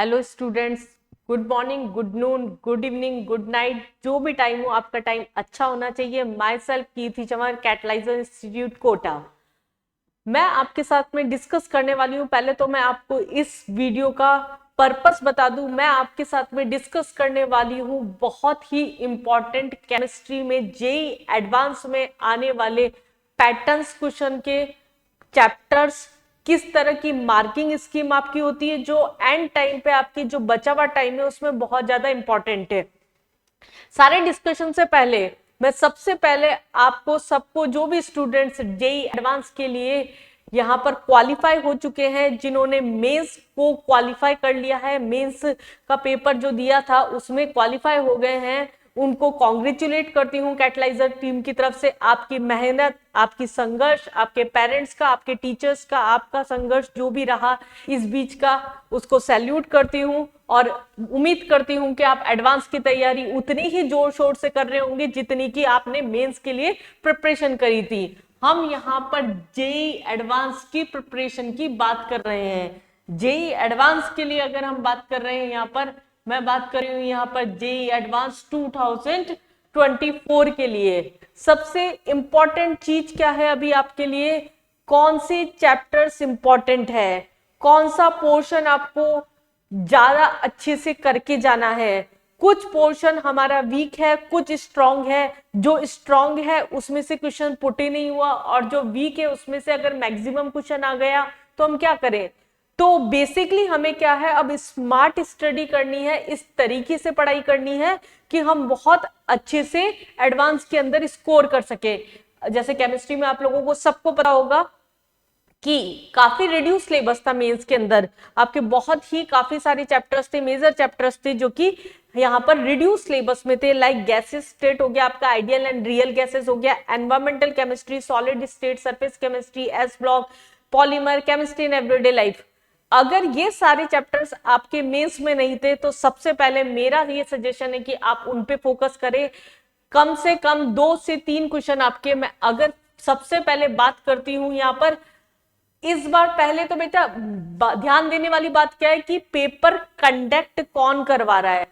Hello students, good morning, good noon, good evening, good night, जो भी time हो आपका टाइम अच्छा होना चाहिए। माई सेल्फ कीर्ति चमर, कैटलाइजर इंस्टीट्यूट कोटा। मैं आपके साथ में डिस्कस करने वाली हूँ। पहले तो मैं आपको इस वीडियो का पर्पस बता दूं। मैं आपके साथ में डिस्कस करने वाली हूँ बहुत ही इंपॉर्टेंट केमिस्ट्री में जेई एडवांस में आने वाले पैटर्न्स क्वेश्चन के चैप्टर्स, किस तरह की मार्किंग स्कीम आपकी होती है, जो एंड टाइम पे आपकी जो बचा हुआ टाइम है उसमें बहुत ज्यादा इंपॉर्टेंट है। सारे डिस्कशन से पहले मैं सबसे पहले आपको सबको, जो भी स्टूडेंट्स जेई एडवांस के लिए यहाँ पर क्वालिफाई हो चुके हैं, जिन्होंने मेंस को क्वालिफाई कर लिया है, मेंस का पेपर जो दिया था उसमें क्वालिफाई हो गए हैं, उनको कॉन्ग्रेचुलेट करती हूँ कैटलाइजर टीम की तरफ से। आपकी मेहनत, आपकी संघर्ष, आपके पेरेंट्स का, आपके टीचर्स का, आपका संघर्ष जो भी रहा इस बीच का, उसको सैल्यूट करती हूँ और उम्मीद करती हूँ कि आप एडवांस की तैयारी उतनी ही जोर शोर से कर रहे होंगे जितनी कि आपने मेंस के लिए प्रिपरेशन करी थी। हम यहाँ पर जेई एडवांस की प्रिपरेशन की बात कर रहे हैं। जेई एडवांस के लिए अगर हम बात कर रहे हैं, यहाँ पर मैं बात कर रही हूँ यहाँ पर जेई एडवांस 2024 के लिए सबसे इंपॉर्टेंट चीज क्या है अभी आपके लिए, कौन से चैप्टर्स इंपॉर्टेंट है, कौन सा पोर्शन आपको ज्यादा अच्छे से करके जाना है। कुछ पोर्शन हमारा वीक है, कुछ स्ट्रांग है। जो स्ट्रांग है उसमें से क्वेश्चन पुट ही नहीं हुआ, और जो वीक है उसमें से अगर मैक्सिमम क्वेश्चन आ गया तो हम क्या करें। तो बेसिकली हमें क्या है, अब स्मार्ट स्टडी करनी है, इस तरीके से पढ़ाई करनी है कि हम बहुत अच्छे से एडवांस के अंदर स्कोर कर सके। जैसे केमिस्ट्री में आप लोगों को सबको पता होगा कि काफी रिड्यूस सिलेबस था मेंस के अंदर, आपके बहुत ही काफी सारे चैप्टर्स थे, मेजर चैप्टर्स थे जो कि यहाँ पर रिड्यूस सिलेबस में थे। लाइक गैसेस स्टेट हो गया आपका, आइडियल एंड रियल गैसेस हो गया, environmental chemistry, solid state, surface chemistry, S block, polymer chemistry in everyday life. अगर ये सारे चैप्टर्स आपके मेंस में नहीं थे तो सबसे पहले मेरा ये सजेशन है कि आप उन पे फोकस करें। कम से कम 2 से 3 क्वेश्चन आपके, मैं अगर सबसे पहले बात करती हूं यहाँ पर इस बार, पहले तो बेटा ध्यान देने वाली बात क्या है कि पेपर कंडक्ट कौन करवा रहा है।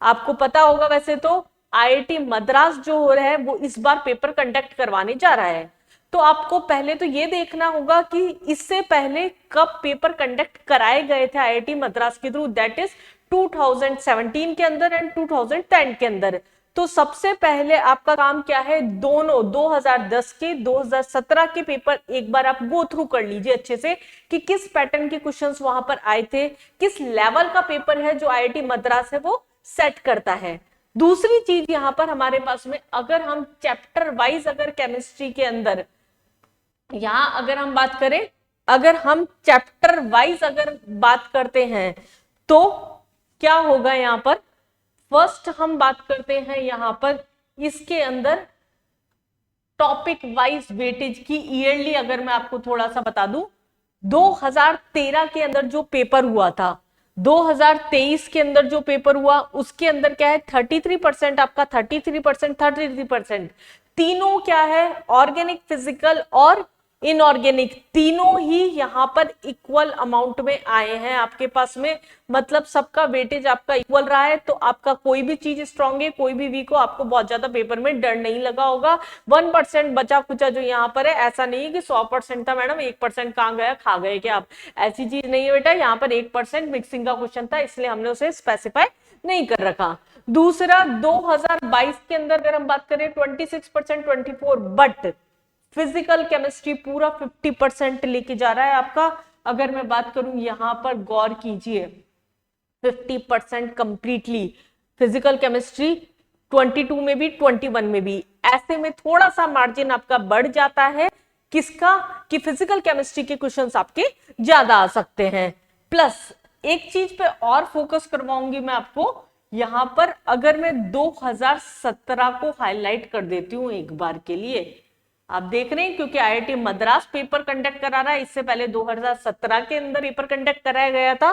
आपको पता होगा वैसे तो आईआईटी मद्रास जो हो रहा है वो इस बार पेपर कंडक्ट करवाने जा रहा है। तो आपको पहले तो ये देखना होगा कि इससे पहले कब पेपर कंडक्ट कराए गए थे आईआईटी मद्रास के थ्रू, दैट इज 2017 के अंदर एंड 2010 के अंदर। तो सबसे पहले आपका काम क्या है, दोनों 2010 के 2017 के पेपर एक बार आप गो थ्रू कर लीजिए अच्छे से कि किस पैटर्न के क्वेश्चंस वहां पर आए थे, किस लेवल का पेपर है जो आईआईटी मद्रास है वो सेट करता है। दूसरी चीज यहां पर हमारे पास में, अगर हम चैप्टर वाइज अगर केमिस्ट्री के अंदर यहां अगर हम बात करें, अगर हम चैप्टर वाइज अगर बात करते हैं तो क्या होगा यहां पर। फर्स्ट हम बात करते हैं यहां पर इसके अंदर टॉपिक वाइज वेटेज की ईयरली, अगर मैं आपको थोड़ा सा बता दूं, 2013 के अंदर जो पेपर हुआ था, 2023 के अंदर जो पेपर हुआ उसके अंदर क्या है, 33% आपका, 33%, तीनों क्या है, ऑर्गेनिक, फिजिकल और इनऑर्गेनिक, तीनों ही यहां पर इक्वल अमाउंट में आए हैं आपके पास में। मतलब सबका वेटेज आपका इक्वल रहा है, तो आपका कोई भी चीज स्ट्रांग है, कोई भी वीक हो, आपको बहुत ज्यादा पेपर में डर नहीं लगा होगा। 1% बचा कुचा जो यहाँ पर है, ऐसा नहीं है कि 100% था मैडम, 1% कहाँ गया, खा गए क्या आप, ऐसी चीज नहीं है बेटा। यहाँ पर 1% मिक्सिंग का क्वेश्चन था, इसलिए हमने उसे स्पेसिफाई नहीं कर रखा। दूसरा 2022 के अंदर अगर हम बात करें 26%, 24, बट फिजिकल केमिस्ट्री पूरा 50% लेके जा रहा है आपका। अगर मैं बात करूं यहां पर गौर कीजिए, 50% कंप्लीटली फिजिकल केमिस्ट्री, 22 में भी 21 में भी। ऐसे में थोड़ा सा मार्जिन आपका बढ़ जाता है, किसका, कि फिजिकल केमिस्ट्री के क्वेश्चंस आपके ज्यादा आ सकते हैं। प्लस एक चीज पे और फोकस करवाऊंगी मैं आपको यहां पर, अगर मैं 2017 को हाईलाइट कर देती हूं एक बार के लिए, आप देख रहे हैं क्योंकि आईआईटी मद्रास पेपर कंडक्ट करा रहा है, इससे पहले 2017 के अंदर पेपर कंडक्ट कराया गया था।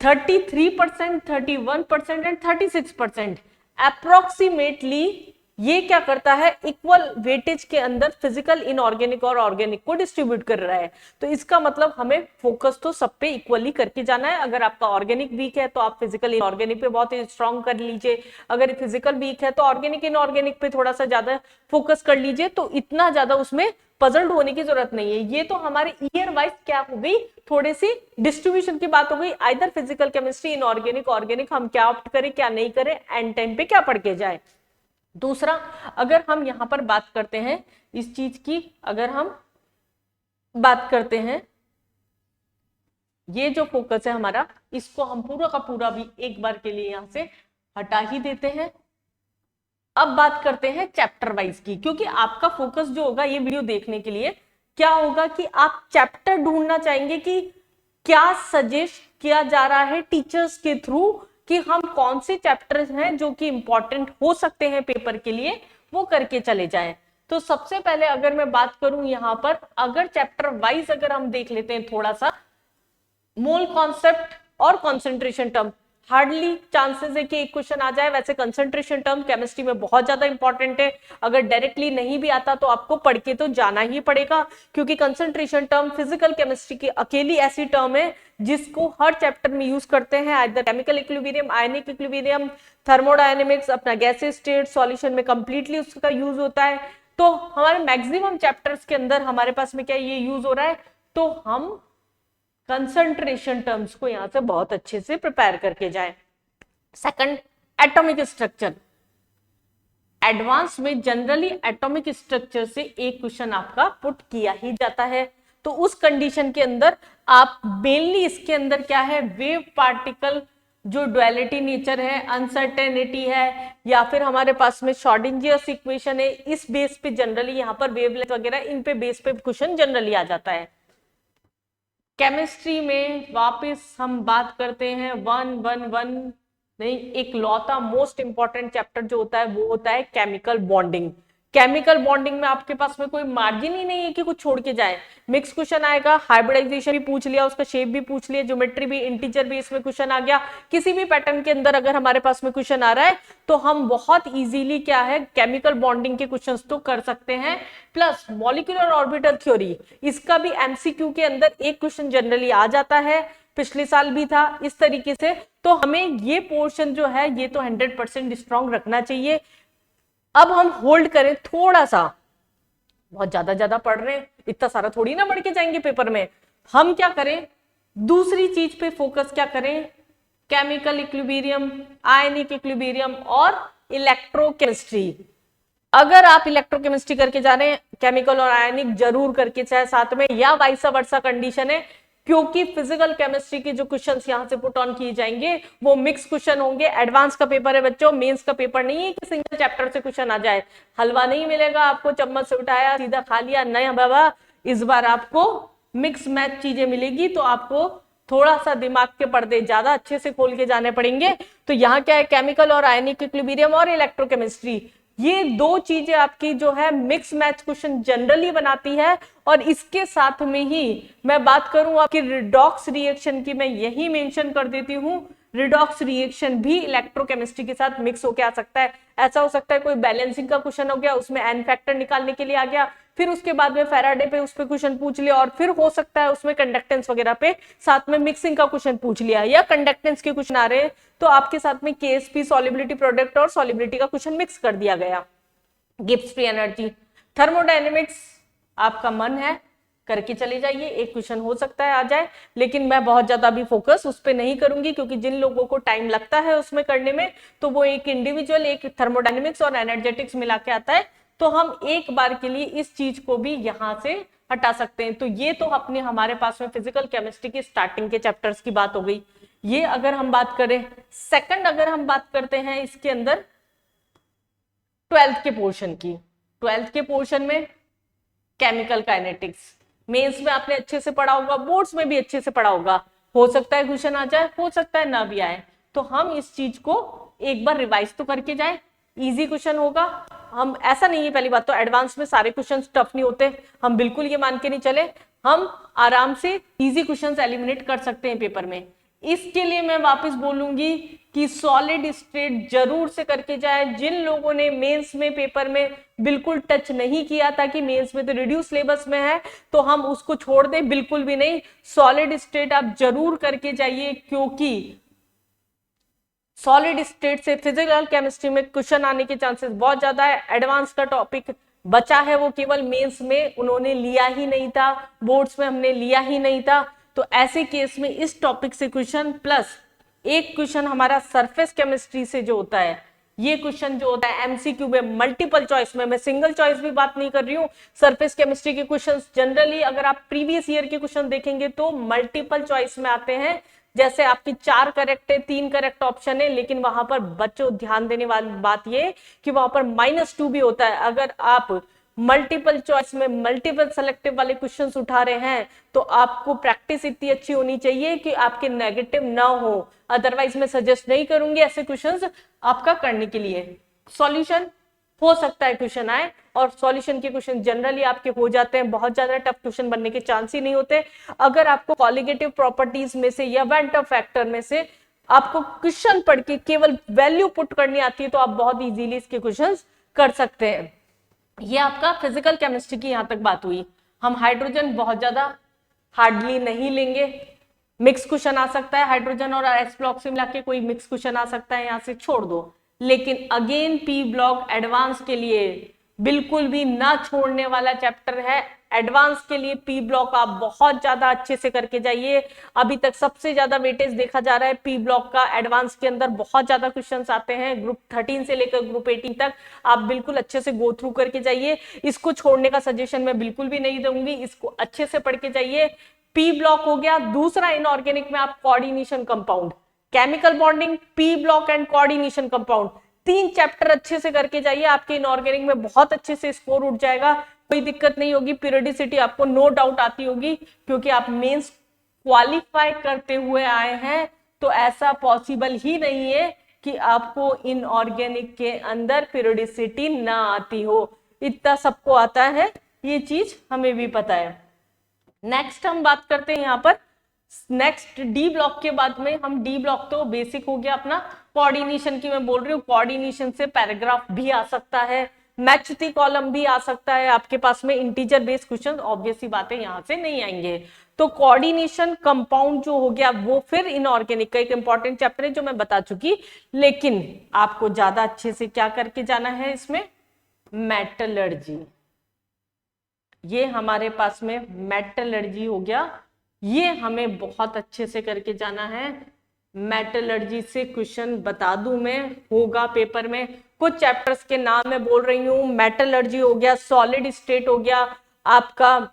33%, 31% एंड 36% अप्रोक्सीमेटली ये क्या करता है, इक्वल वेटेज के अंदर फिजिकल, इनऑर्गेनिक और ऑर्गेनिक को डिस्ट्रीब्यूट कर रहा है। तो इसका मतलब हमें फोकस तो सब पे इक्वली करके जाना है। अगर आपका ऑर्गेनिक वीक है तो आप फिजिकल इनऑर्गेनिक पे बहुत स्ट्रॉन्ग कर लीजिए, अगर फिजिकल वीक है तो ऑर्गेनिक इनऑर्गेनिक पे थोड़ा सा ज्यादा फोकस कर लीजिए। तो इतना ज्यादा उसमें पजल्ड होने की जरूरत नहीं है। ये तो हमारे ईयर वाइज क्या हो गई, थोड़ी सी डिस्ट्रीब्यूशन की बात हो गई, either physical chemistry, inorganic, organic, हम क्या ऑप्ट करें क्या नहीं करें, एंड टाइम पे क्या पढ़ के जाए। दूसरा, अगर हम यहां पर बात करते हैं इस चीज की, अगर हम बात करते हैं ये जो फोकस है हमारा, इसको हम पूरा का पूरा भी एक बार के लिए यहां से हटा ही देते हैं। अब बात करते हैं चैप्टर वाइज की, क्योंकि आपका फोकस जो होगा ये वीडियो देखने के लिए क्या होगा कि आप चैप्टर ढूंढना चाहेंगे कि क्या सजेस्ट किया जा रहा है टीचर्स के थ्रू, कि हम कौन से चैप्टर्स हैं जो कि इंपॉर्टेंट हो सकते हैं पेपर के लिए, वो करके चले जाएं। तो सबसे पहले अगर मैं बात करूं यहां पर, अगर चैप्टर वाइज अगर हम देख लेते हैं थोड़ा सा, मोल कॉन्सेप्ट और कंसंट्रेशन टर्म, हार्डली चांसेस है कि एक क्वेश्चन आ जाए। वैसे कंसंट्रेशन टर्म केमिस्ट्री में बहुत ज्यादा इंपॉर्टेंट है, अगर डायरेक्टली नहीं भी आता तो आपको पढ़ के तो जाना ही पड़ेगा, क्योंकि कंसंट्रेशन टर्म फिजिकल केमिस्ट्री की अकेली ऐसी टर्म है जिसको हर चैप्टर में यूज करते हैं, either chemical equilibrium, ionic equilibrium, thermodynamics, अपना गैसेस स्टेट सॉल्यूशन में कंप्लीटली उसका यूज होता है। तो हमारे मैक्सिमम चैप्टर्स के अंदर हमारे पास में क्या ये यूज हो रहा है, तो हम कंसंट्रेशन टर्म्स को यहां से बहुत अच्छे से प्रिपेयर करके जाए। Second, atomic structure. एडवांस में जनरली एटॉमिक स्ट्रक्चर से एक क्वेश्चन आपका पुट किया ही जाता है। तो उस कंडीशन के अंदर आप मेनली इसके अंदर क्या है, वेव पार्टिकल जो डुअलिटी नेचर है, अनसर्टेनिटी है, या फिर हमारे पास में श्रोडिंजर्स इक्वेशन है, इस बेस पे जनरली यहाँ पर वेवलेंथ वगैरह इन पे बेस पे क्वेश्चन जनरली आ जाता है। केमिस्ट्री में वापस हम बात करते हैं 111 नहीं, एक लौता मोस्ट इंपॉर्टेंट चैप्टर जो होता है वो होता है केमिकल बॉन्डिंग। केमिकल बॉन्डिंग में आपके पास में कोई मार्जिन ही नहीं है कि कुछ छोड़ के जाए। मिक्स क्वेश्चन आएगा, हाइब्रिडाइजेशन भी पूछ लिया, उसका शेप भी पूछ लिया, ज्योमेट्री भी, इंटीजर भी इसमें क्वेश्चन आ गया। किसी भी पैटर्न के अंदर अगर हमारे पास में क्वेश्चन आ रहा है तो हम बहुत इजीली क्या है, केमिकल बॉन्डिंग के क्वेश्चंस तो कर सकते हैं। प्लस मॉलिक्यूलर ऑर्बिटल थ्योरी, इसका भी एमसीक्यू के अंदर एक क्वेश्चन जनरली आ जाता है, पिछले साल भी था इस तरीके से। तो हमें ये पोर्शन जो है ये तो 100% स्ट्रॉन्ग रखना चाहिए। अब हम होल्ड करें थोड़ा सा, बहुत ज्यादा पढ़ रहे हैं, इतना सारा थोड़ी ना बढ़ के जाएंगे पेपर में। हम क्या करें, दूसरी चीज पे फोकस क्या करें, केमिकल इक्विलिब्रियम, आयनिक इक्विलिब्रियम और इलेक्ट्रोकेमिस्ट्री। अगर आप इलेक्ट्रोकेमिस्ट्री करके जा रहे हैं, केमिकल और आयनिक जरूर करके चाहे साथ में, या वाइस वर्सा कंडीशन है, क्योंकि फिजिकल केमिस्ट्री के जो क्वेश्चंस यहां से पुट ऑन किए जाएंगे वो मिक्स क्वेश्चन होंगे। एडवांस का पेपर है बच्चों, मेंस का पेपर नहीं है कि सिंगल चैप्टर से क्वेश्चन आ जाए। हलवा नहीं मिलेगा आपको, चम्मच से उठाया सीधा खा लिया, नहीं बाबा, इस बार आपको मिक्स मैच चीजें मिलेगी। तो आपको थोड़ा सा दिमाग के पर्दे ज्यादा अच्छे से खोल के जाने पड़ेंगे। तो यहाँ क्या है, केमिकल और आयनिक इक्विलिब्रियम और इलेक्ट्रोकेमिस्ट्री, ये दो चीजें आपकी जो है मिक्स मैच क्वेश्चन जनरली बनाती है। और इसके साथ में ही मैं बात करूं आपकी रिडॉक्स रिएक्शन की, मैं यही मेंशन कर देती हूं, रिडॉक्स रिएक्शन भी इलेक्ट्रोकेमिस्ट्री के साथ मिक्स होके आ सकता है। ऐसा हो सकता है कोई बैलेंसिंग का क्वेश्चन हो गया, उसमें एन फैक्टर निकालने के लिए आ गया, फिर उसके बाद में फैराडे पे उस पे क्वेश्चन पूछ लिया, और फिर हो सकता है उसमें कंडक्टेंस वगैरह पे साथ में मिक्सिंग का क्वेश्चन पूछ लिया, या कंडक्टेंस के क्वेश्चन आ रहे हैं तो आपके साथ में केएसपी सॉल्युबिलिटी प्रोडक्ट और सॉल्युबिलिटी का क्वेश्चन मिक्स कर दिया गया। गिब्स फ्री एनर्जी, थर्मोडायनेमिक्स, आपका मन है करके चले जाइए, एक क्वेश्चन हो सकता है आ जाए, लेकिन मैं बहुत ज्यादा भी फोकस उस पर नहीं करूंगी, क्योंकि जिन लोगों को टाइम लगता है उसमें करने में, तो वो एक इंडिविजुअल एक थर्मोडायनेमिक्स और एनर्जेटिक्स मिला के आता है। तो हम एक बार के लिए इस चीज को भी यहां से हटा सकते हैं। तो ये तो अपने हमारे पास में फिजिकल केमिस्ट्री की स्टार्टिंग के चैप्टर्स की बात हो गई। ये अगर हम बात करें, सेकंड अगर हम बात करते हैं इसके अंदर 12th के पोर्शन की, 12th के पोर्शन में केमिकल काइनेटिक्स, मेंस में आपने अच्छे से पढ़ा होगा, बोर्ड्स में भी अच्छे से पढ़ा होगा, हो सकता है क्वेश्चन आ जाए, हो सकता है ना भी आए। तो हम इस चीज को एक बार रिवाइज तो करके जाए, इजी क्वेश्चन होगा। हम ऐसा नहीं है, पहली बात तो एडवांस में सारे क्वेश्चन टफ नहीं होते, हम बिल्कुल ये मान के नहीं चले, हम आराम से इजी क्वेश्चंस एलिमिनेट कर सकते हैं पेपर में। इसके लिए मैं वापस बोलूंगी कि सॉलिड स्टेट जरूर से करके जाए। जिन लोगों ने मेंस में पेपर में बिल्कुल टच नहीं किया था कि मेंस में तो रिड्यूस सिलेबस में है तो हम उसको छोड़ दें, बिल्कुल भी नहीं। सॉलिड स्टेट आप जरूर करके जाइए, क्योंकि सॉलिड स्टेट से फिजिकल केमिस्ट्री में क्वेश्चन आने के चांसेस बहुत ज्यादा है। एडवांस का टॉपिक बचा है वो केवल मेंस में उन्होंने लिया ही नहीं था, बोर्ड्स में हमने लिया ही नहीं था। तो ऐसे केस में इस टॉपिक से क्वेश्चन प्लस एक क्वेश्चन हमारा सरफेस केमिस्ट्री से जो होता है, ये क्वेश्चन जो होता है एमसीक्यू में, मल्टीपल चॉइस में, मैं सिंगल चॉइस भी बात नहीं कर रही हूँ। सरफेस केमिस्ट्री के क्वेश्चंस जनरली अगर आप प्रीवियस ईयर के क्वेश्चन देखेंगे तो मल्टीपल चॉइस में आते हैं। जैसे आपकी 4 करेक्ट है, 3 करेक्ट ऑप्शन है, लेकिन वहां पर बच्चों ध्यान देने वाली बात ये कि वहां पर -2 भी होता है। अगर आप मल्टीपल चॉइस में मल्टीपल सेलेक्टिव वाले क्वेश्चंस उठा रहे हैं तो आपको प्रैक्टिस इतनी अच्छी होनी चाहिए कि आपके नेगेटिव ना हो। अदरवाइज मैं सजेस्ट नहीं करूंगी ऐसे क्वेश्चंस आपका करने के लिए। सॉल्यूशन हो सकता है क्वेश्चन आए, और सॉल्यूशन के क्वेश्चन जनरली आपके हो जाते हैं, बहुत ज्यादा टफ क्वेश्चन बनने के चांस ही नहीं होते। अगर आपको कॉलिगेटिव प्रॉपर्टीज में से या वेंटर फैक्टर में से आपको क्वेश्चन पढ़ के केवल वैल्यू पुट करनी आती है तो आप बहुत इजीली इसके क्वेश्चन कर सकते हैं। ये आपका फिजिकल केमिस्ट्री की यहां तक बात हुई। हम हाइड्रोजन बहुत ज्यादा हार्डली नहीं लेंगे, मिक्स क्वेश्चन आ सकता है, हाइड्रोजन और एस ब्लॉक से मिला के कोई मिक्स क्वेश्चन आ सकता है, यहां से छोड़ दो। लेकिन अगेन पी ब्लॉक एडवांस के लिए बिल्कुल भी ना छोड़ने वाला चैप्टर है। एडवांस के लिए पी ब्लॉक आप बहुत ज्यादा अच्छे से करके जाइए। अभी तक सबसे ज्यादा वेटेज देखा जा रहा है पी ब्लॉक का। एडवांस के अंदर बहुत ज्यादा क्वेश्चंस आते हैं, ग्रुप 13 से लेकर ग्रुप 18 तक आप बिल्कुल अच्छे से गो थ्रू करके जाइए। इसको छोड़ने का सजेशन मैं बिल्कुल भी नहीं दूंगी, इसको अच्छे से पढ़ के जाइए। पी ब्लॉक हो गया। दूसरा इनऑर्गेनिक में आप coordination compound, chemical bonding, P block and coordination compound, 3 chapter अच्छे से करके जाइए। आपके इनऑर्गेनिक में बहुत अच्छे से स्कोर उठ जाएगा, कोई दिक्कत नहीं होगी। पीरियोडिसिटी आपको नो डाउट आती होगी, क्योंकि आप मेंस क्वालिफाई करते हुए आए हैं। तो ऐसा पॉसिबल ही नहीं है कि आपको इनऑर्गेनिक के अंदर पीरियोडिसिटी ना आती हो, इतना सबको आता है, ये चीज हमें भी पता है। नेक्स्ट हम बात करते हैं यहाँ पर नेक्स्ट डी ब्लॉक के बाद में। हम डी ब्लॉक तो बेसिक हो गया अपना, कोऑर्डिनेशन की मैं बोल रही हूँ। कोऑर्डिनेशन से पैराग्राफ भी आ सकता है, मैचती कॉलम भी आ सकता है आपके पास में। इंटीजर बेस्ड क्वेश्चन ऑब्वियसली बातें यहाँ से नहीं आएंगे। तो कोऑर्डिनेशन कंपाउंड जो हो गया वो फिर इनऑर्गेनिक का एक इंपॉर्टेंट चैप्टर है जो मैं बता चुकी। लेकिन आपको ज्यादा अच्छे से क्या करके जाना है इसमें, मेटलर्जी। ये हमारे पास में मेटलर्जी हो गया, ये हमें बहुत अच्छे से करके जाना है। मेटलर्जी से क्वेश्चन बता दूं मैं, होगा पेपर में। कुछ चैप्टर्स के नाम मैं बोल रही हूँ। मेटलर्जी हो गया, सॉलिड स्टेट हो गया आपका,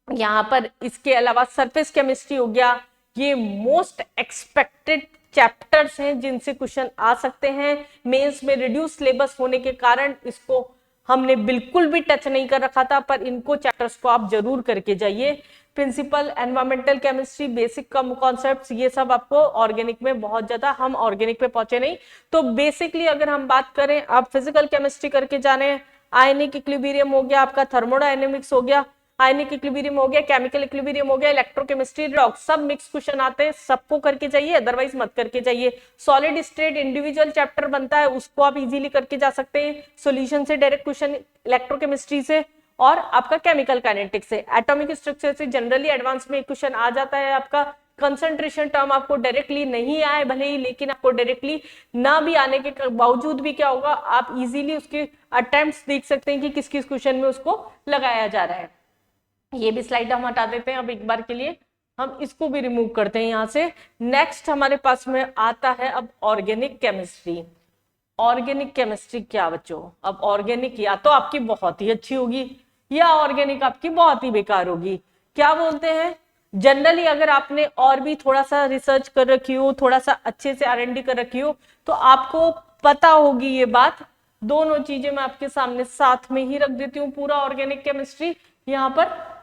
यहाँ पर इसके अलावा सरफेस केमिस्ट्री हो गया। ये मोस्ट एक्सपेक्टेड चैप्टर्स हैं जिनसे क्वेश्चन आ सकते हैं। मेंस में रिड्यूस सिलेबस होने के कारण इसको हमने बिल्कुल भी टच नहीं कर रखा था, पर इनको चैप्टर्स को आप जरूर करके जाइए। Principle, environmental chemistry, basic concepts, ये सब आपको ऑर्गेनिक में बहुत ज्यादा, हम ऑर्गेनिक पे पहुंचे नहीं। तो बेसिकली अगर हम बात करें, आप फिजिकल केमिस्ट्री करके जाने, आयनिक इक्विलिब्रियम हो गया आपका, थर्मोडायनेमिक्स हो गया, आयनिक इक्विलिब्रियम हो गया, केमिकल इक्विलिब्रियम हो गया, इलेक्ट्रोकेमिस्ट्री, रॉक, सब मिक्स क्वेश्चन आते हैं, सबको करके जाइए, अदरवाइज मत करके जाइए। सॉलिड स्टेट इंडिविजुअल चैप्टर बनता है, उसको आप इजीली करके जा सकते हैं। सॉल्यूशन से डायरेक्ट क्वेश्चन, इलेक्ट्रोकेमिस्ट्री से, और आपका केमिकल काइनेटिक्स से, एटॉमिक स्ट्रक्चर से जनरली एडवांस में क्वेश्चन आ जाता है आपका। कंसंट्रेशन टर्म आपको डायरेक्टली नहीं आए भले ही, लेकिन आपको डायरेक्टली ना भी आने के बावजूद भी क्या होगा, आप इजीली उसके अटेम्प्ट्स देख सकते हैं कि किस किस क्वेश्चन में उसको लगाया जा रहा है। ये भी स्लाइड हम हटा देते हैं अब एक बार के लिए, हम इसको भी रिमूव करते हैं यहां से। नेक्स्ट हमारे पास में आता है अब ऑर्गेनिक केमिस्ट्री। ऑर्गेनिक केमिस्ट्री क्या बच्चों, अब ऑर्गेनिक या तो आपकी बहुत ही अच्छी होगी या ऑर्गेनिक आपकी बहुत ही बेकार होगी। क्या बोलते हैं, जनरली अगर आपने और भी थोड़ा सा रिसर्च कर रखी हो, थोड़ा सा अच्छे से R&D कर रखी हो, तो आपको पता होगी ये बात। दोनों चीजें मैं आपके सामने साथ में ही रख देती हूँ। पूरा ऑर्गेनिक केमिस्ट्री यहाँ पर,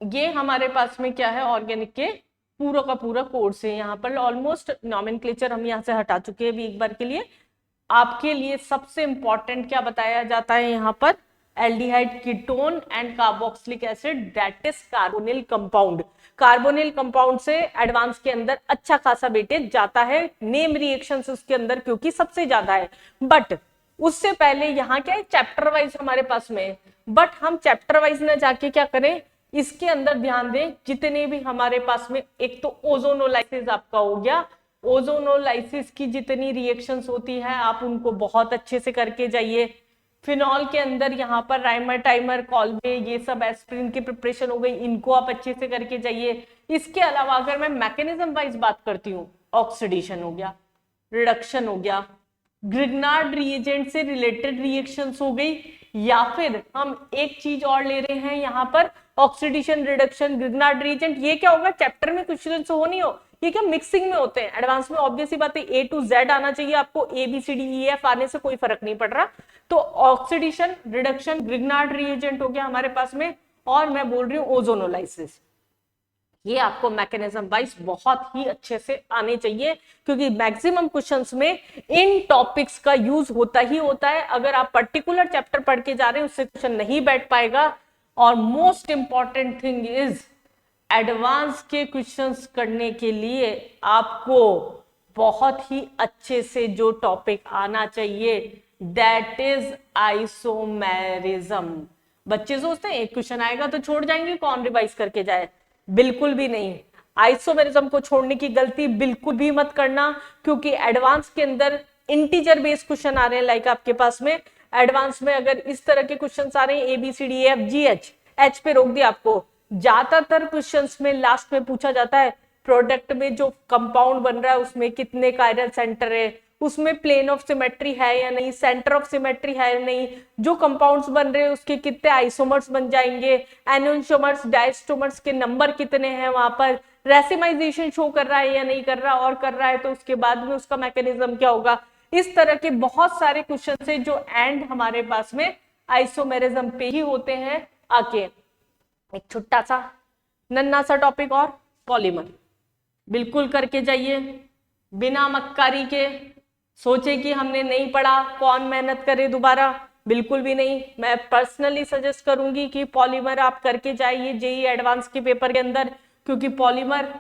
ये हमारे पास में क्या है, ऑर्गेनिक के पूरा का पूरा कोर्स है। यहाँ पर ऑलमोस्ट नॉमेनक्लेचर हम यहाँ से हटा चुके हैं अभी एक बार के लिए। आपके लिए सबसे इंपॉर्टेंट क्या बताया जाता है यहाँ पर, aldehyde ketone and carboxylic acid, that is carbonyl compound. Carbonyl compound से एडवांस के अंदर अच्छा खासा वेटेज जाता है, नेम रिएक्शंस उसके अंदर क्योंकि सबसे ज्यादा है। बट उससे पहले यहाँ क्या है, चैप्टर वाइज हमारे पास में, बट हम चैप्टर वाइज ना जाके क्या करें, इसके अंदर ध्यान दें जितने भी हमारे पास में, एक तो ओजोनोलाइसिस आपका हो गया, ओजोनोलाइसिस की जितनी रिएक्शंस होती है आप उनको बहुत अच्छे से करके जाइए। फिनॉल के अंदर यहाँ पर राइमर टाइमर कॉल्वे ये सब एस्पिरिन की प्रिपरेशन हो गई, इनको आप अच्छे से करके जाइए। इसके अलावा अगर मैं मैकेनिज्म वाइज बात करती हूँ, ऑक्सीडेशन हो गया, रिडक्शन हो गया, ग्रिग्नार्ड रिएजेंट से रिलेटेड रिएक्शंस हो गई, या फिर हम एक चीज और ले रहे हैं यहाँ पर ऑक्सीडेशन रिडक्शन ग्रिग्नार्ड रिएजेंट, ये क्या होगा चैप्टर में क्वेश्चन हो नहीं हो, ये क्या मिक्सिंग में होते हैं। एडवांस में ऑब्वियस ही बात है A to Z आना चाहिए आपको, ABCDEF आने से कोई फर्क नहीं पड़ रहा। तो ऑक्सीडेशन रिडक्शन ग्रिग्नार्ड रिएजेंट हो गया हमारे पास में, और मैं बोल रही हूँ ओजोनोलाइसिस, ये आपको मैकेनिज्म वाइज बहुत ही अच्छे से आने चाहिए, क्योंकि मैक्सिमम क्वेश्चंस में इन टॉपिक्स का यूज होता ही होता है। अगर आप पर्टिकुलर चैप्टर पढ़ के जा रहे हैं उससे क्वेश्चन नहीं बैठ पाएगा। और most important thing is, advance के क्वेश्चंस करने के लिए आपको बहुत ही अच्छे से जो टॉपिक आना चाहिए, दैट इज आइसोमेरिज्म। बच्चे सोचते हैं एक क्वेश्चन आएगा तो छोड़ जाएंगे, कौन रिवाइज करके जाए, बिल्कुल भी नहीं। आइसोमेरिज्म को छोड़ने की गलती बिल्कुल भी मत करना, क्योंकि एडवांस के अंदर इंटीजर बेस्ड क्वेश्चन आ रहे हैं, लाइक आपके पास में एडवांस में अगर इस तरह के क्वेश्चंस आ रहे हैं ABCDEFGH, एच पे रोक दिया आपको। ज्यादातर क्वेश्चंस में लास्ट में पूछा जाता है प्रोडक्ट में जो कंपाउंड बन रहा है उसमें कितने कायरल सेंटर है, उसमें प्लेन ऑफ सिमेट्री है या नहीं, सेंटर ऑफ सिमेट्री है या नहीं, जो कंपाउंड्स बन रहे हैं उसके कितने आइसोमर्स बन जाएंगे, एनोन्शोमर्स डायस्टोमर्स के नंबर कितने हैं, वहां पर रेसिमाइजेशन शो कर रहा है या नहीं कर रहा, और कर रहा है तो उसके बाद में उसका मैकेनिज्म क्या होगा। इस तरह के बहुत सारे क्वेश्चन है जो एंड हमारे पास में आइसोमेरिज्म पे ही होते हैं। आके एक छोटा सा नन्ना सा टॉपिक और, पॉलीमर बिल्कुल करके जाइए, बिना मक्कारी के सोचे कि हमने नहीं पढ़ा कौन मेहनत करे दोबारा, बिल्कुल भी नहीं। मैं पर्सनली सजेस्ट करूंगी कि पॉलीमर आप करके जाइए जेईई एडवांस के पेपर के अंदर, क्योंकि पॉलीमर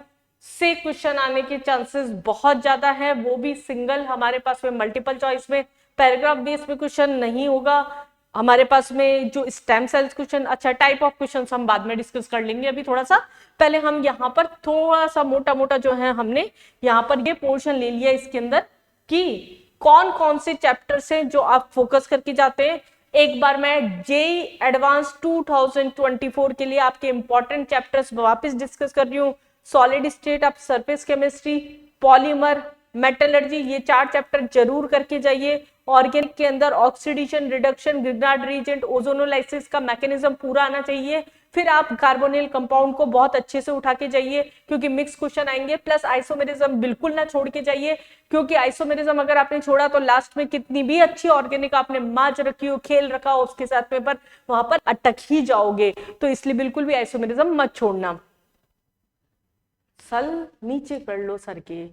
से क्वेश्चन आने के चांसेस बहुत ज्यादा है, वो भी सिंगल हमारे पास में मल्टीपल चॉइस में, पैराग्राफ बेस में क्वेश्चन नहीं होगा हमारे पास में। जो स्टेम सेल्स क्वेश्चन, अच्छा टाइप ऑफ क्वेश्चन हम बाद में डिस्कस कर लेंगे, अभी थोड़ा सा पहले हम यहाँ पर थोड़ा सा मोटा मोटा जो है हमने यहाँ पर ये पोर्शन ले लिया इसके अंदर कि कौन कौन से चैप्टर्स हैं जो आप फोकस करके जाते हैं। एक बार मैं जेईई एडवांस 2024 के लिए आपके इंपॉर्टेंट चैप्टर्स वापस डिस्कस कर रही हूँ। Solid state of surface chemistry, polymer, metallurgy, ये 4 चैप्टर जरूर करके जाइए। ऑर्गेनिक के अंदर oxidation reduction Grignard reagent ozonolysis का मैकेनिज्म पूरा आना चाहिए। फिर आप कार्बोनिल कंपाउंड को बहुत अच्छे से उठा के जाइए, क्योंकि मिक्स क्वेश्चन आएंगे। प्लस आइसोमेरिज्म बिल्कुल ना छोड़ के जाइए, क्योंकि आइसोमेरिज्म अगर आपने छोड़ा तो लास्ट में कितनी भी अच्छी ऑर्गेनिक आपने माज रखी हो, खेल रखा हो उसके साथ में, पर वहां पर अटक ही जाओगे। तो इसलिए बिल्कुल भी आइसोमेरिज्म मत छोड़ना। सल नीचे कर लो सर के,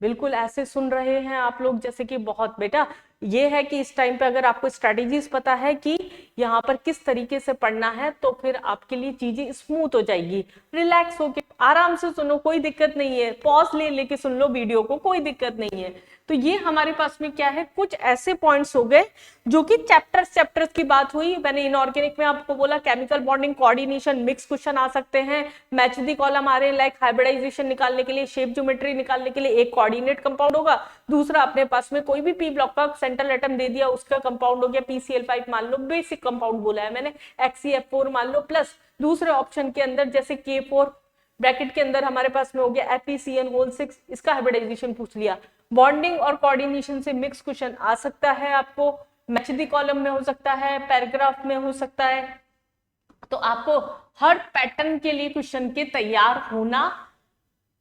बिल्कुल ऐसे सुन रहे हैं आप लोग जैसे कि बहुत। बेटा ये है कि इस टाइम पे अगर आपको स्ट्रेटेजीज पता है कि यहाँ पर किस तरीके से पढ़ना है, तो फिर आपके लिए चीजें स्मूथ हो जाएगी। रिलैक्स होके आराम से सुनो, कोई दिक्कत नहीं है, पॉज ले लेके सुन लो वीडियो को, कोई दिक्कत नहीं है। तो ये हमारे पास में क्या है, कुछ ऐसे पॉइंट्स हो गए जो कि चैप्टर्स की बात हुई। मैंने इनऑर्गेनिक में आपको बोला chemical bonding coordination mix question आ सकते हैं, मैच द कॉलम आ रहे हैं, लाइक हाइब्रिडाइजेशन निकालने के लिए, शेप ज्योमेट्री निकालने के लिए एक कोऑर्डिनेट कंपाउंड होगा, दूसरा अपने पास में कोई भी पी ब्लॉक का सेंट्रल एटम दे दिया उसका कंपाउंड हो गया PCl5 मान लो, बेसिक कंपाउंड बोला है मैंने, HCF4 मान लो, प्लस दूसरे ऑप्शन के अंदर जैसे K4 ब्रैकेट के अंदर हमारे पास में हो गया FeCN6, इसका हाइब्रिडाइजेशन पूछ लिया। बॉन्डिंग और कोऑर्डिनेशन से मिक्स क्वेश्चन आ सकता है, आपको मैच द कॉलम में हो सकता है, पैराग्राफ में हो सकता है। तो आपको हर पैटर्न के लिए क्वेश्चन के तैयार होना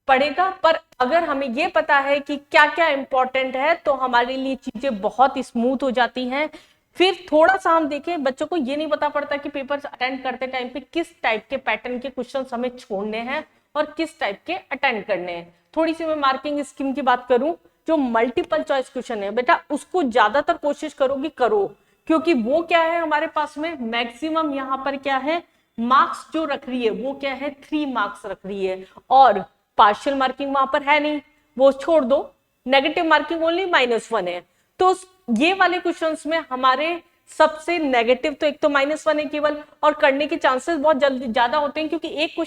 पड़ेगा। पर अगर हमें ये पता है कि क्या क्या इंपॉर्टेंट है, तो हमारे लिए चीजें बहुत स्मूथ हो जाती हैं। फिर थोड़ा सा हम देखें, बच्चों को ये नहीं पता पड़ता कि पेपर अटेंड करते टाइम पे किस टाइप के पैटर्न के क्वेश्चंस हमें छोड़ने हैं और किस टाइप के अटेंड करने हैं। थोड़ी सी मैं मार्किंग स्कीम की बात करूं, जो मल्टीपल चॉइस क्वेश्चन है बेटा उसको ज्यादातर कोशिश करोगी करो, क्योंकि वो क्या है हमारे पास में मैक्सिमम यहाँ पर क्या है मार्क्स जो रख रही है वो क्या है 3 मार्क्स रख रही है, और पार्शियल मार्किंग वहां पर है नहीं, वो छोड़ दो, नेगेटिव मार्किंग ओनली -1 है। तो ये वाले क्वेश्चंस में हमारे सबसे नेगेटिव तो एक तो -1 है केवल, और करने के चांसेस बहुत जल्दी ज्यादा होते हैं, क्योंकि एक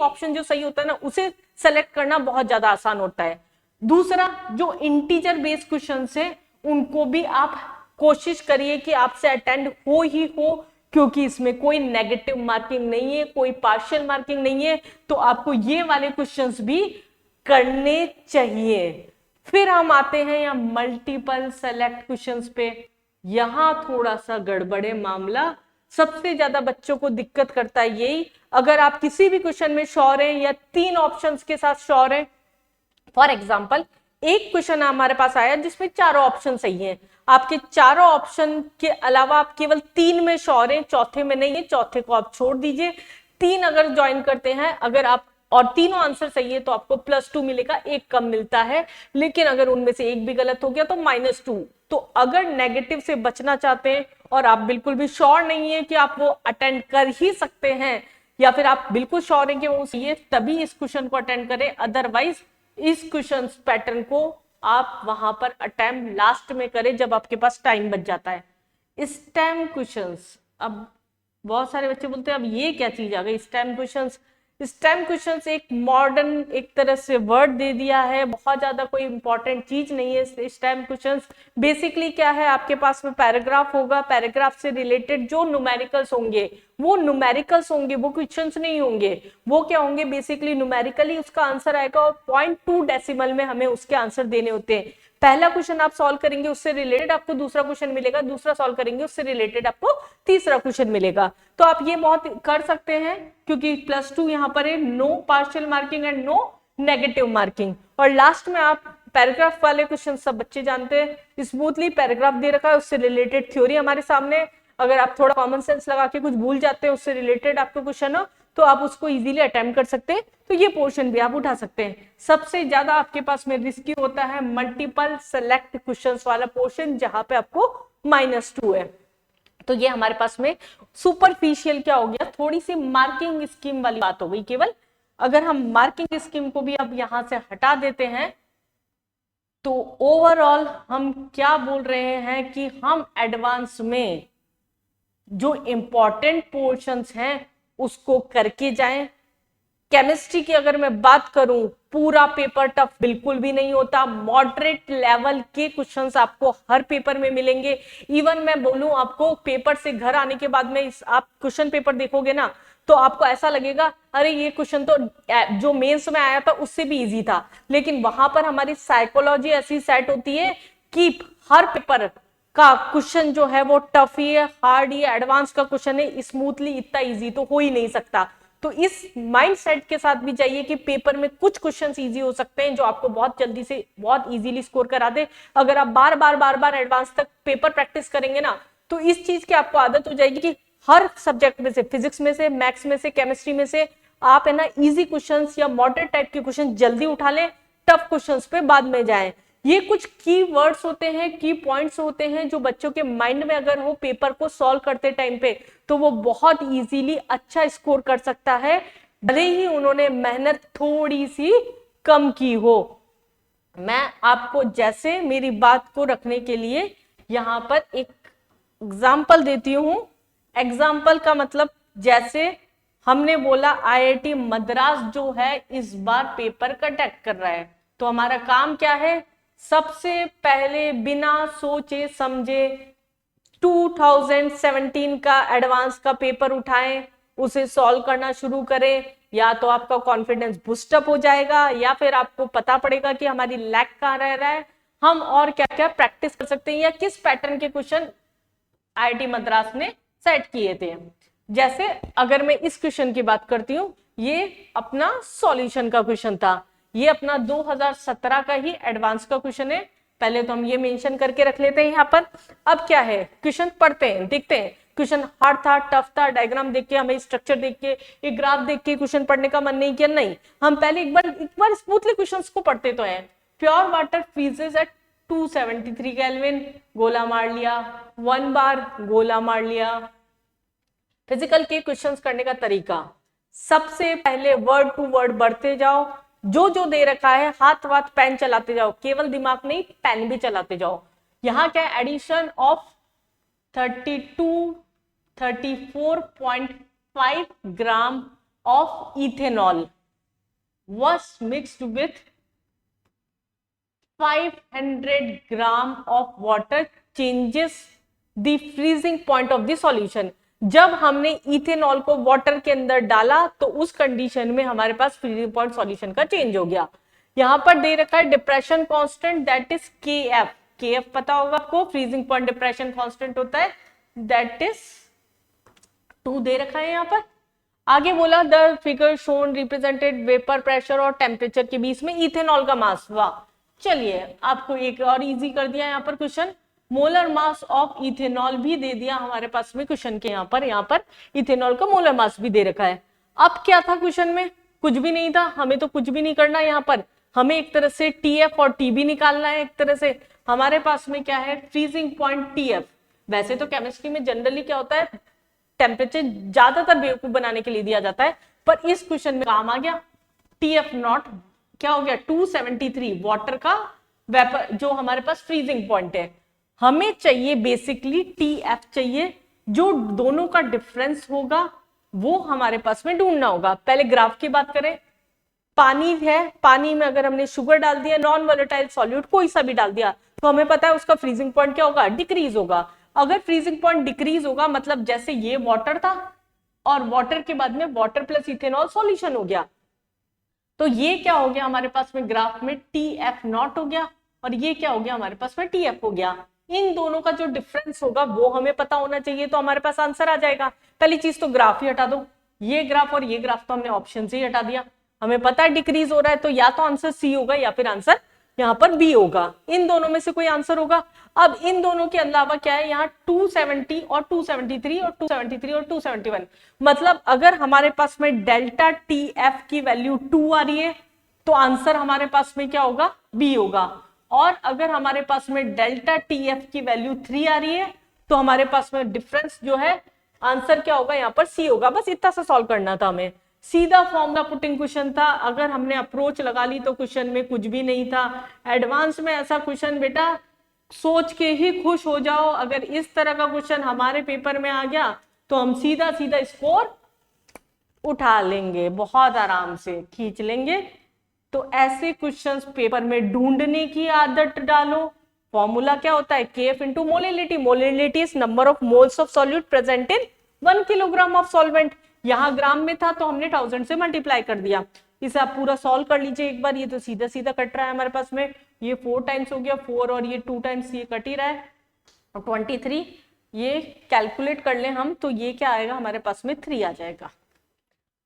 ऑप्शन जो सही होता है ना उसे सेलेक्ट करना बहुत ज्यादा आसान होता है। दूसरा, जो इंटीजर बेस्ड क्वेश्चंस है उनको भी आप कोशिश करिए कि आपसे अटेंड हो ही हो, क्योंकि इसमें कोई नेगेटिव मार्किंग नहीं है, कोई पार्शियल मार्किंग नहीं है, तो आपको ये वाले क्वेश्चंस भी करने चाहिए। फिर हम आते हैं यहाँ मल्टीपल सेलेक्ट क्वेश्चंस पे। यहां थोड़ा सा गड़बड़े मामला, सबसे ज्यादा बच्चों को दिक्कत करता है यही, अगर आप किसी भी क्वेश्चन में श्योर हैं या 3 ऑप्शंस के साथ श्योर हैं, फॉर एग्जाम्पल एक क्वेश्चन हमारे पास आया जिसमें चारों ऑप्शन सही हैं, आपके चारों ऑप्शन के अलावा आप केवल 3 में श्योर हैं, चौथे में नहीं है, चौथे को आप छोड़ दीजिए। 3 अगर ज्वाइन करते हैं, अगर आप और तीनों आंसर सही है तो आपको +2 मिलेगा, एक कम मिलता है, लेकिन अगर उनमें से एक भी गलत हो गया तो -2। तो अगर नेगेटिव से बचना चाहते हैं और आप बिल्कुल भी श्योर नहीं है कि आप वो अटेंड कर ही सकते हैं, या फिर आप बिल्कुल श्योर हैं कि वो सही है, तभी इस क्वेश्चन को अटेंड करें, अदरवाइज इस क्वेश्चन पैटर्न को आप वहां पर अटेम्प्ट लास्ट में करें जब आपके पास टाइम बच जाता है। स्टेम क्वेश्चंस, अब बहुत सारे बच्चे बोलते हैं अब ये क्या चीज आ गई स्टेम क्वेश्चंस। स्टेम क्वेश्चंस एक मॉडर्न एक तरह से वर्ड दे दिया है, बहुत ज्यादा कोई इंपॉर्टेंट चीज नहीं है। स्टेम क्वेश्चंस बेसिकली क्या है, आपके पास में पैराग्राफ होगा, पैराग्राफ से रिलेटेड जो न्यूमेरिकल्स होंगे वो न्यूमेरिकल्स होंगे, वो क्वेश्चंस नहीं होंगे। वो क्या होंगे, बेसिकली न्यूमेरिकली उसका आंसर आएगा और 0.2 डेसिमल में हमें उसके आंसर देने होते हैं। पहला क्वेश्चन आप सॉल्व करेंगे उससे रिलेटेड आपको दूसरा क्वेश्चन मिलेगा, दूसरा सॉल्व करेंगे उससे रिलेटेड आपको तीसरा क्वेश्चन मिलेगा। तो आप ये बहुत कर सकते हैं, क्योंकि +2 यहाँ पर है, no partial marking and no negative marking. और लास्ट में आप पैराग्राफ वाले क्वेश्चन सब बच्चे जानते हैं, स्मूथली पैराग्राफ दे रखा है, उससे रिलेटेड थ्योरी हमारे सामने, अगर आप थोड़ा कॉमन सेंस लगा के कुछ भूल जाते हैं उससे रिलेटेड आपको क्वेश्चन हो तो आप उसको इजीली अटेम्प्ट कर सकते हैं, तो ये पोर्शन भी आप उठा सकते हैं। सबसे ज्यादा आपके पास में रिस्की होता है मल्टीपल सेलेक्ट क्वेश्चंस वाला पोर्शन, जहां पे आपको -2 है। तो ये हमारे पास में सुपरफिशियल क्या हो गया, थोड़ी सी मार्किंग स्कीम वाली बात हो गई केवल। अगर हम मार्किंग स्कीम को भी अब यहां से हटा देते हैं तो ओवरऑल हम क्या बोल रहे हैं कि हम एडवांस में जो इंपॉर्टेंट पोर्शंस हैं उसको करके जाएं। केमिस्ट्री की अगर मैं बात करूं, पूरा पेपर टफ बिल्कुल भी नहीं होता, मॉडरेट लेवल के क्वेश्चंस आपको हर पेपर में मिलेंगे। इवन मैं बोलूं आपको, पेपर से घर आने के बाद में आप क्वेश्चन पेपर देखोगे ना तो आपको ऐसा लगेगा अरे ये क्वेश्चन तो जो मेंस में आया था उससे भी इजी था, लेकिन वहां पर हमारी साइकोलॉजी ऐसी सेट होती है कि हर पेपर का क्वेश्चन जो है वो टफ ही है, हार्ड ही है, एडवांस का क्वेश्चन है, स्मूथली इतना इजी तो हो ही नहीं सकता। तो इस माइंड सेट के साथ भी जाइए कि पेपर में कुछ क्वेश्चंस इजी हो सकते हैं जो आपको बहुत जल्दी से बहुत इजीली स्कोर करा दे। अगर आप बार बार एडवांस तक पेपर प्रैक्टिस करेंगे ना तो इस चीज की आपको आदत हो जाएगी कि हर सब्जेक्ट में से, फिजिक्स में से, मैथ्स में से, केमिस्ट्री में से आप है ना इजी क्वेश्चंस या मॉडरेट टाइप के क्वेश्चन जल्दी उठा लें, टफ क्वेश्चंस पे बाद में जाएं। ये कुछ की वर्ड्स होते हैं, की पॉइंट्स होते हैं जो बच्चों के माइंड में अगर हो पेपर को सॉल्व करते टाइम पे तो वो बहुत इजीली अच्छा स्कोर कर सकता है, भले ही उन्होंने मेहनत थोड़ी सी कम की हो। मैं आपको जैसे मेरी बात को रखने के लिए यहां पर एक एग्जाम्पल देती हूं। एग्जाम्पल का मतलब, जैसे हमने बोला आईआईटी मद्रास जो है इस बार पेपर कंडक्ट कर रहा है, तो हमारा काम क्या है, सबसे पहले बिना सोचे समझे 2017 का एडवांस का पेपर उठाएं, उसे सॉल्व करना शुरू करें। या तो आपका कॉन्फिडेंस बूस्टअप हो जाएगा या फिर आपको पता पड़ेगा कि हमारी लैक कहां रह रहा है, हम और क्या क्या प्रैक्टिस कर सकते हैं या किस पैटर्न के क्वेश्चन आईआईटी मद्रास ने सेट किए थे। जैसे अगर मैं इस क्वेश्चन की बात करती हूँ, ये अपना सॉल्यूशन का क्वेश्चन था, ये अपना 2017 का ही एडवांस का क्वेश्चन है। पहले तो हम ये मेंशन करके रख लेते हैं यहाँ पर। अब क्या है, क्वेश्चन पढ़ते हैं, देखते हैं क्वेश्चन हार्ड था, टफ था, डायग्राम देख के, हमें स्ट्रक्चर देख के, एक ग्राफ देख के क्वेश्चन पढ़ने का मन नहीं किया, नहीं, हम पहले एक बार स्मूथली क्वेश्चंस को पढ़ते तो हैं। Pure water freezes at 273 kelvin, गोला मार लिया, 1 बार गोला मार लिया। फिजिकल के क्वेश्चंस करने का तरीका, सबसे पहले वर्ड टू वर्ड बढ़ते जाओ, जो जो दे रखा है हाथ वाथ पेन चलाते जाओ, केवल दिमाग नहीं पेन भी चलाते जाओ। यहाँ क्या है, addition of 34.5 gram of ethanol was mixed with 500 gram of water changes the freezing point of the solution। जब हमने इथेनॉल को वाटर के अंदर डाला तो उस कंडीशन में हमारे पास फ्रीजिंग पॉइंट सॉल्यूशन का चेंज हो गया। यहां पर दे रखा है depression constant that is KF। KF पता होगा आपको, फ्रीजिंग पॉइंट डिप्रेशन कांस्टेंट होता है, दैट इज 2 दे रखा है यहां पर। आगे बोला the figure shown represented vapour pressure और टेम्परेचर के बीच में इथेनॉल का मास। वाह, चलिए आपको एक और इजी कर दिया यहाँ पर question, molar mass of ethanol भी दे दिया हमारे पास में क्वेश्चन के। यहाँ पर इथेनॉल का मोलर मास भी दे रखा है। अब क्या था क्वेश्चन में, कुछ भी नहीं था, हमें तो कुछ भी नहीं करना। यहाँ पर हमें एक तरह से TF और TB निकालना है। एक तरह से हमारे पास में क्या है, फ्रीजिंग पॉइंट TF। वैसे तो केमिस्ट्री में जनरली क्या होता है, टेम्परेचर ज्यादातर बेवकूफ बनाने के लिए दिया जाता है, पर इस क्वेश्चन में काम आ गया। TF नॉट क्या हो गया, 273 वाटर का वेपर जो हमारे पास फ्रीजिंग पॉइंट है। हमें चाहिए बेसिकली TF चाहिए, जो दोनों का डिफरेंस होगा वो हमारे पास में ढूंढना होगा। पहले ग्राफ की बात करें, पानी है, पानी में अगर हमने शुगर डाल दिया, नॉन वोलेटाइल सॉल्यूट कोई सा भी डाल दिया, तो हमें पता है उसका फ्रीजिंग पॉइंट क्या होगा, डिक्रीज होगा। अगर फ्रीजिंग पॉइंट डिक्रीज होगा मतलब जैसे ये वाटर था और वाटर के बाद में वाटर प्लस इथेनॉल सॉल्यूशन हो गया, तो ये क्या हो गया हमारे पास में ग्राफ में TF नॉट हो गया, और ये क्या हो गया हमारे पास में TF हो गया। इन दोनों का जो डिफरेंस होगा वो हमें पता होना चाहिए, तो हमारे पास आंसर आ जाएगा। पहली चीज तो ग्राफ ही हटा दो, ये ग्राफ और ये ग्राफ तो हमने ऑप्शन से ही हटा दिया। हमें पता है डिक्रीज हो रहा है, तो या तो आंसर C होगा या फिर आंसर यहाँ पर B होगा। इन दोनों में से कोई आंसर होगा। अब इन दोनों के अलावा क्या है, यहाँ 270 और 273 और 273 और 271, मतलब अगर हमारे पास में डेल्टा TF की वैल्यू 2 आ रही है तो आंसर हमारे पास में क्या होगा, B होगा। और अगर हमारे पास में डेल्टा TF की वैल्यू 3 आ रही है तो हमारे पास में डिफरेंस जो है आंसर क्या होगा, यहाँ पर C होगा। बस इतना सा सॉल्व करना था हमें, सीधा फॉर्मूला पुटिंग क्वेश्चन था। अगर हमने अप्रोच लगा ली तो क्वेश्चन में कुछ भी नहीं था। एडवांस में ऐसा क्वेश्चन बेटा सोच के ही खुश हो जाओ, अगर इस तरह का क्वेश्चन हमारे पेपर में आ गया तो हम सीधा सीधा स्कोर उठा लेंगे, बहुत आराम से खींच लेंगे। तो ऐसे क्वेश्चंस पेपर में ढूंढने की आदत डालो। फॉर्मूला क्या होता है, KF into molality. Molality is number of moles of solute present in 1 kilogram of solvent. यहाँ ग्राम में था तो हमने 1000 से मल्टीप्लाई कर दिया। इसे आप पूरा सॉल्व कर लीजिए एक बार। ये तो सीधा सीधा कट रहा है हमारे पास में, ये 4 टाइम्स हो गया 4 और ये 2 टाइम्स, ये कट ही रहा है। और 23 ये कैलकुलेट कर ले हम तो ये क्या आएगा हमारे पास में 3 आ जाएगा।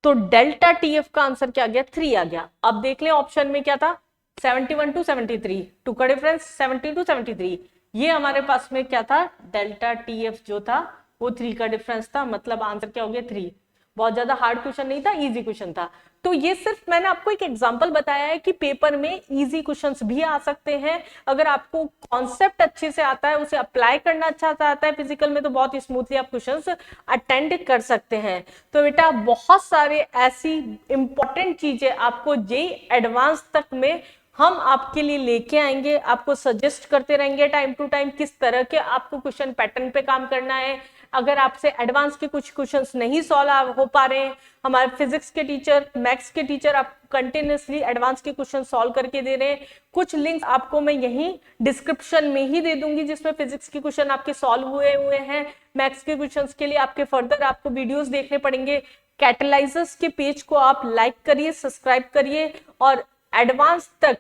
तो डेल्टा TF का आंसर क्या आ गया, 3 आ गया। अब देख लें ऑप्शन में क्या था, 71 टू 73, 2 का डिफरेंस 70 टू 73। ये हमारे पास में क्या था, डेल्टा TF जो था वो 3 का डिफरेंस था, मतलब आंसर क्या हो गया 3। बहुत ज्यादा हार्ड क्वेश्चन नहीं था, इजी क्वेश्चन था। तो ये सिर्फ मैंने आपको एक एग्जांपल बताया है कि पेपर में इजी क्वेश्चंस भी आ सकते हैं। अगर आपको कॉन्सेप्ट अच्छे से आता है, उसे अप्लाई करना अच्छा से आता है फिजिकल में, तो बहुत स्मूथली आप क्वेश्चंस अटेंड कर सकते हैं। तो बेटा बहुत सारे ऐसी इंपॉर्टेंट चीजें आपको जेईई एडवांस तक में हम आपके लिए लेके आएंगे, आपको सजेस्ट करते रहेंगे टाइम टू टाइम किस तरह के आपको क्वेश्चन पैटर्न पे काम करना है। अगर आपसे एडवांस के कुछ क्वेश्चंस नहीं सॉल्व हो पा रहे हैं, हमारे फिजिक्स के टीचर, मैथ्स के टीचर आप कंटिन्यूसली एडवांस के क्वेश्चन सॉल्व करके दे रहे हैं। कुछ लिंक्स आपको मैं यहीं डिस्क्रिप्शन में ही दे दूंगी जिसमें फिजिक्स के क्वेश्चन आपके सॉल्व हुए हैं। मैथ्स के क्वेश्चंस के लिए आपके फर्दर आपको वीडियोस देखने पड़ेंगे। कैटलाइजर्स के पेज को आप लाइक करिए, सब्सक्राइब करिए, और एडवांस तक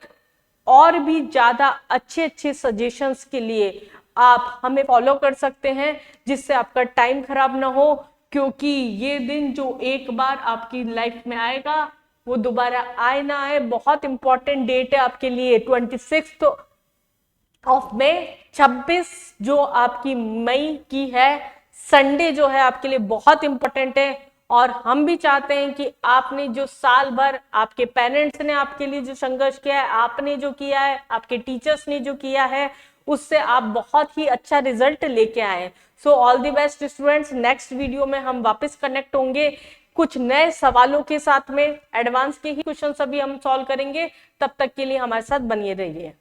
और भी ज्यादा अच्छे अच्छे सजेशंस के लिए आप हमें फॉलो कर सकते हैं, जिससे आपका टाइम खराब ना हो। क्योंकि ये दिन जो एक बार आपकी लाइफ में आएगा वो दोबारा आए ना आए, बहुत इंपॉर्टेंट डेट है आपके लिए 26 ऑफ मई, 26 जो आपकी मई की है, संडे जो है आपके लिए बहुत इंपॉर्टेंट है। और हम भी चाहते हैं कि आपने जो साल भर आपके पेरेंट्स ने आपके लिए जो संघर्ष किया है, आपने जो किया है, आपके टीचर्स ने जो किया है, उससे आप बहुत ही अच्छा रिजल्ट लेके आए। So all the best students. Next video में हम वापस कनेक्ट होंगे कुछ नए सवालों के साथ में, एडवांस के ही क्वेश्चन अभी हम सॉल्व करेंगे। तब तक के लिए हमारे साथ बनिए रहिए।